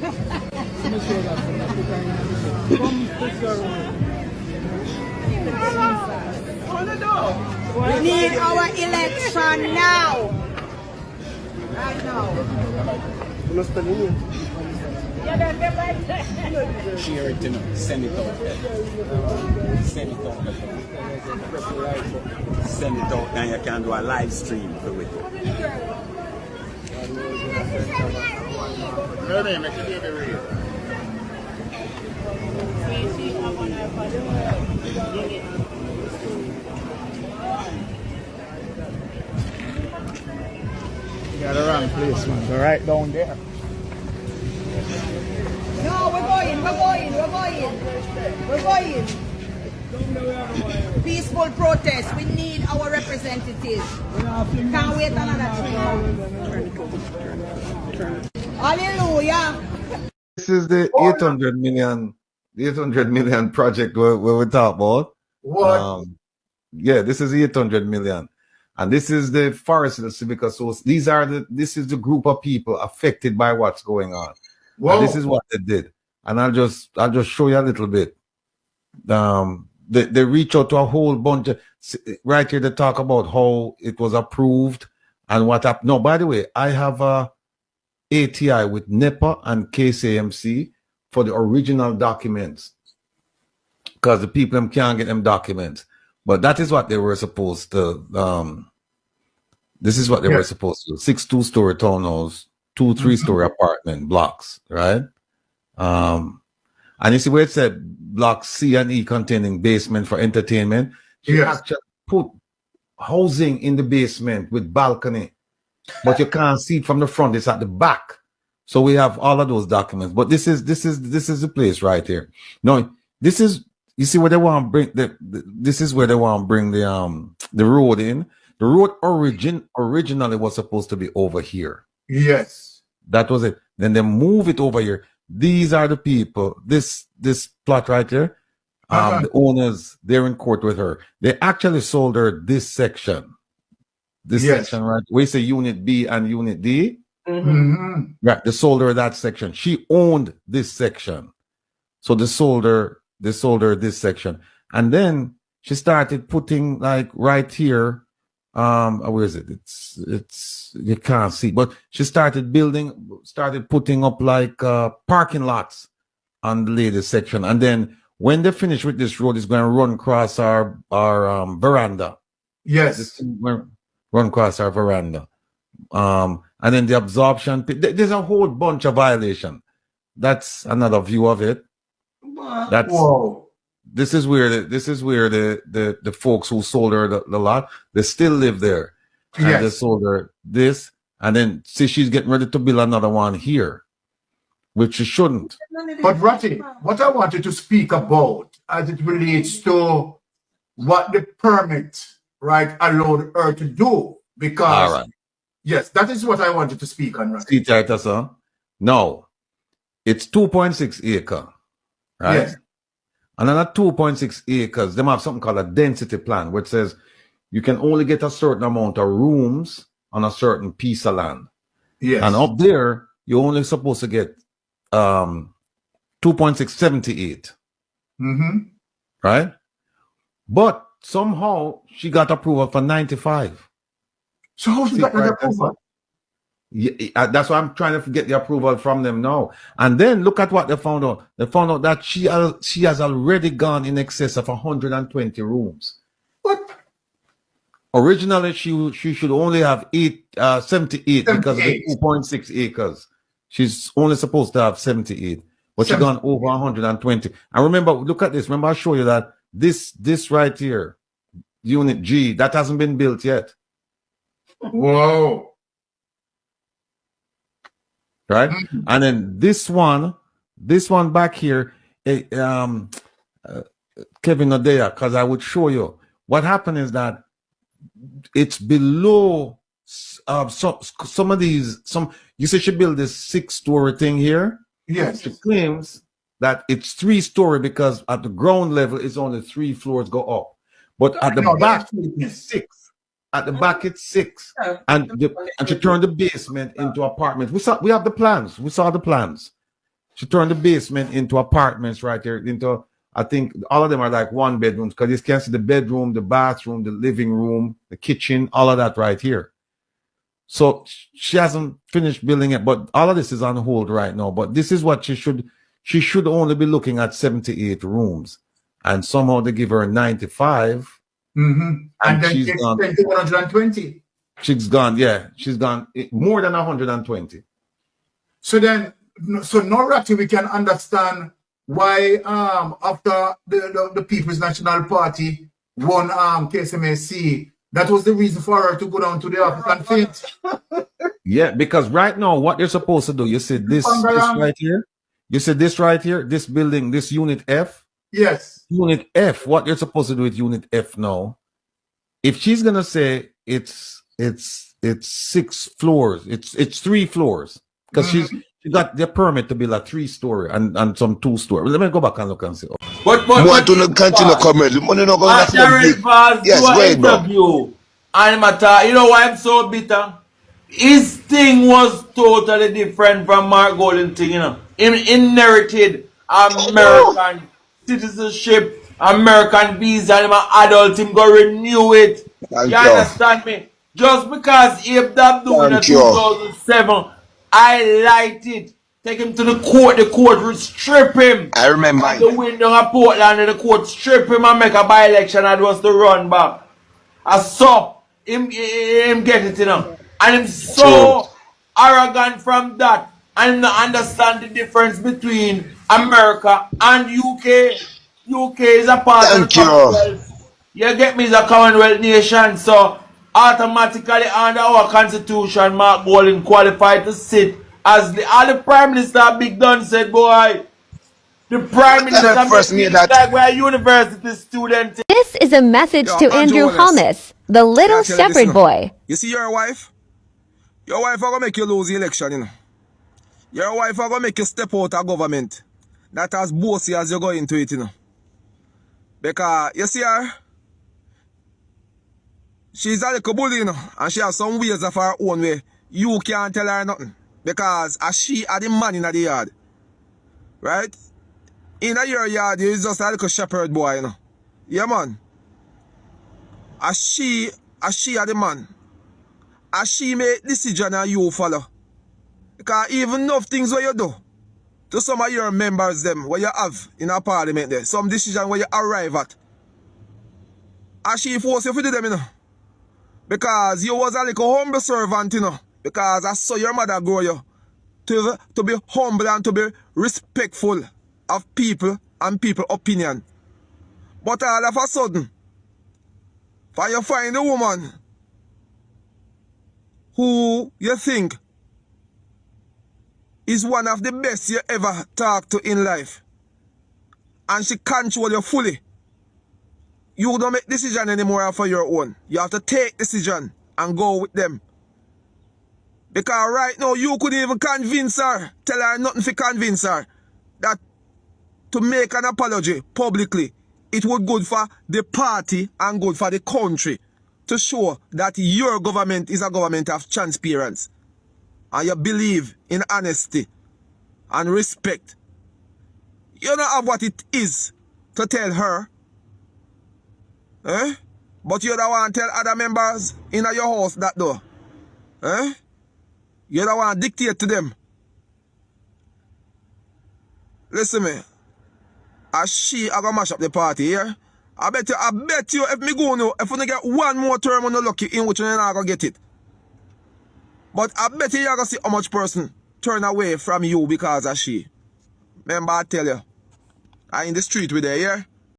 We need our election now. Right now. Share it, send it out. Send it out. Send it out, and you can do a live stream for it. Got the wrong place, man. Go right down there. No, we're going. Peaceful protest. We need our representatives. Can't wait another 3 hours. Hallelujah. This is the 800 million project where we talk about. What? Yeah, this is 800 million. And this is the Forest Civic Association. This is the group of people affected by what's going on. And this is what they did. And I'll just show you a little bit. They reach out to a whole bunch of, right here they talk about how it was approved and what happened. No, by the way, I have a ATI with NEPA and KCMC for the original documents, because the people can't get them documents. But that is what they were supposed to. This is what they were supposed to do: 6 2-story townhouse, 2 3-story apartment blocks, right? And you see where it said block C and E containing basement for entertainment. You actually put housing in the basement with balcony, but you can't see it from the front. It's at the back. So we have all of those documents. But this is the place right here. No, this is, you see where they want to bring this is where they want to bring the road in. The road originally was supposed to be over here. Yes. That was it. Then they move it over here. These are the people. This plot right here. The owners, they're in court with her. They actually sold her this section. This section, right? We say Unit B and Unit D. Right. They sold her that section. She owned this section. So they sold her this section. And then she started putting, like, right here. Where is it? It's you can't see, but she started putting up like parking lots on the latest section. And then when they finish with this road, it's going to run across our veranda. Yes. Run across our veranda. And then the absorption, there's a whole bunch of violation. That's another view of it. That's This is where the folks who sold her the lot, they still live there. And they sold her this, and then see, she's getting ready to build another one here, which she shouldn't. But Ratty, what I wanted to speak about as it relates to what the permit, right, allowed her to do, because yes, that is what I wanted to speak on, Ratty. See, Titus, huh? No, it's 2.6 acre, right? Yes. And on that 2.6 acres, they have something called a density plan, which says you can only get a certain amount of rooms on a certain piece of land. Yes. And up there, you're only supposed to get 2.678. Right? But somehow she got approval for 95. So how she got that approval? Yeah, that's why I'm trying to get the approval from them now. And then look at what they found out. They found out that she has already gone in excess of 120 rooms. What? Originally, she should only have 78 because of the 2.6 acres. She's only supposed to have 78, but she's gone over 120. And remember, look at this. Remember, I showed you that this right here, Unit G, that hasn't been built yet. Whoa. Right? And then this one back here, Kevin Odea, because I would show you what happened is that it's below some of these. You say she built this 6-story thing here. Yes. She claims that it's 3-story because at the ground level it's only 3 floors go up, but at the back it's 6. At the back it's 6, and she turned the basement into apartments. We have the plans. We saw the plans. She turned the basement into apartments right there. Into, I think all of them are like one bedrooms because you can see the bedroom, the bathroom, the living room, the kitchen, all of that right here. So she hasn't finished building it, but all of this is on hold right now. But this is what she should only be looking at 78 rooms. And somehow they give her 95. And then she's gone 120. She's gone, yeah. She's gone more than 120. So then, so now, Ratty, we can understand why after the People's National Party won KSMAC, that was the reason for her to go down to the office and faint. Yeah, because right now, what they're supposed to do, you see this right here? You see this right here? This building, this Unit F? Yes. Unit F, what you're supposed to do with Unit F now, if she's going to say it's 6 floors, it's 3 floors, because she got the permit to build a 3-story and some 2-story. Let me go back and look and see. But continue comment. Money not going to yes, go ahead, bro. And you know why I'm so bitter? His thing was totally different from Mark Golden thing, you know. He inherited American citizenship, American visa, and my adult him go renew it. You understand me? Just because Abe Dab doing in 2007, I liked it. Take him to the court would strip him. I remember. The window of Portland and the court strip him and make a by-election and was to run back. I saw him get it, you know. And him so arrogant from that. And not understand the difference between America and UK. UK is a part of the Commonwealth. You get me, it's a Commonwealth nation. So automatically under our constitution, Mark Bolin qualified to sit as the Prime Minister Big Don said, boy, the Prime Minister first made that like we're a university student. This is a message to Andrew Holness, the little shepherd boy. You see your wife? Your wife are going to make you lose the election, you know. Your wife are going to make you step out of government. That as bossy as you go into it, you know. Because, you see her? She's a little bully, you know. And she has some ways of her own way. You can't tell her nothing. Because as she are the man in the yard. Right? In your yard, you're just a little shepherd boy, you know. Yeah, man. As she are the man. As she make decision and you follow. Because even enough things what you do to some of your members them what you have in a parliament there, some decision where you arrive at. As she force you to do them, you know. Because you was a little humble servant, you know. Because I saw your mother grow you to be humble and to be respectful of people and people's opinion. But all of a sudden, for you find a woman who you think is one of the best you ever talk to in life, and she control you fully, you don't make decision anymore for your own. You have to take decision and go with them. Because right now you couldn't even convince her, tell her nothing to convince her that to make an apology publicly, it would good for the party and good for the country to show that your government is a government of transparency. And you believe in honesty and respect. You don't have what it is to tell her. Eh? But you don't want to tell other members in your house that though. Eh? You don't want to dictate to them. Listen me. As she are gonna mash up the party here. Yeah? I bet you if me go now, if we get one more term on the lucky in which you're not gonna get it. But I bet you're gonna see how much person turn away from you because of she. Remember I tell you. I in the street with her, yeah?